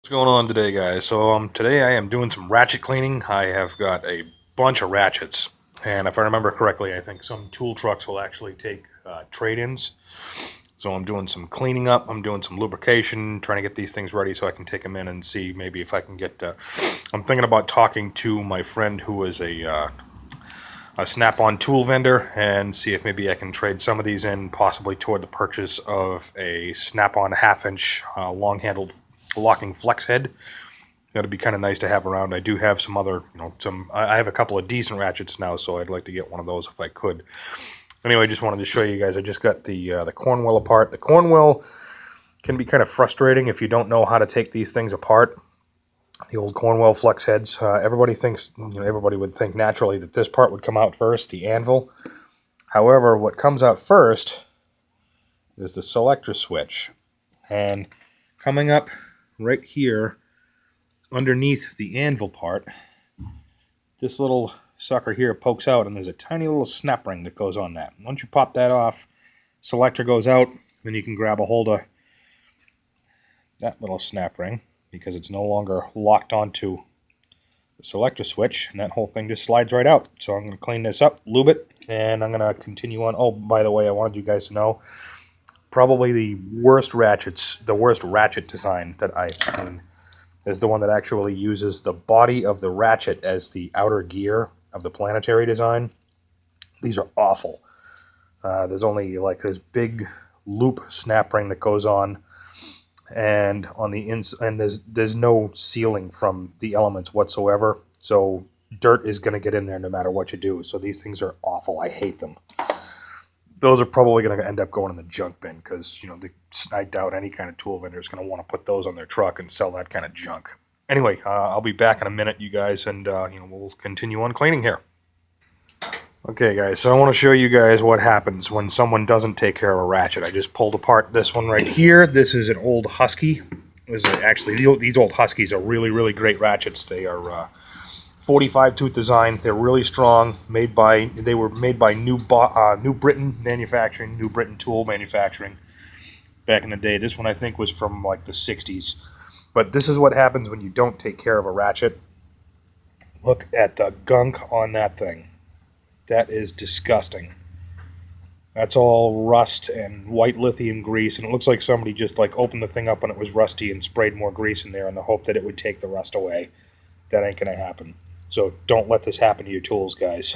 What's going on today, guys? So today I am doing some ratchet cleaning. I have got a bunch of ratchets, and if I remember correctly, I think some tool trucks will actually take trade-ins. So I'm doing some cleaning up. I'm doing some lubrication, trying to get these things ready so I can take them in and see maybe if I can get. I'm thinking about talking to my friend who is a Snap-on tool vendor and see if maybe I can trade some of these in, possibly toward the purchase of a Snap-on half-inch long-handled locking flex head. That'd be kind of nice to have around. I do have some other, I have a couple of decent ratchets now, so I'd like to get one of those if I could. Anyway, just wanted to show you guys. I just got the cornwell apart. The cornwell can be kind of frustrating if you don't know how to take these things apart. The old cornwell flex heads. Everybody thinks, everybody would think naturally that this part would come out first, the anvil. However, what comes out first is the selector switch, and coming up right here underneath the anvil part, this little sucker here pokes out, and there's a tiny little snap ring that goes on that. Once you pop that off, selector goes out, then you can grab a hold of that little snap ring because it's no longer locked onto the selector switch, and that whole thing just slides right out. So I'm going to clean this up, lube it, and I'm going to continue on. Oh, by the way, I wanted you guys to know, probably the worst ratchet design that I've seen is the one that actually uses the body of the ratchet as the outer gear of the planetary design. These are awful. There's only like this big loop snap ring that goes on, and on the and there's no sealing from the elements whatsoever. So dirt is going to get in there no matter what you do. So these things are awful. I hate them. Those are probably going to end up going in the junk bin because, I doubt any kind of tool vendor is going to want to put those on their truck and sell that kind of junk. Anyway, I'll be back in a minute, you guys, and we'll continue on cleaning here. Okay, guys, so I want to show you guys what happens when someone doesn't take care of a ratchet. I just pulled apart this one right here. This is an old Husky. These old Huskies are really, really great ratchets. They are 45 tooth design. They're really strong. They were made by New Britain Manufacturing, New Britain Tool Manufacturing back in the day. This one I think was from like the 60s. But this is what happens when you don't take care of a ratchet. Look at the gunk on that thing. That is disgusting. That's all rust and white lithium grease, and it looks like somebody just like opened the thing up when it was rusty and sprayed more grease in there in the hope that it would take the rust away. That ain't gonna happen. So don't let this happen to your tools, guys.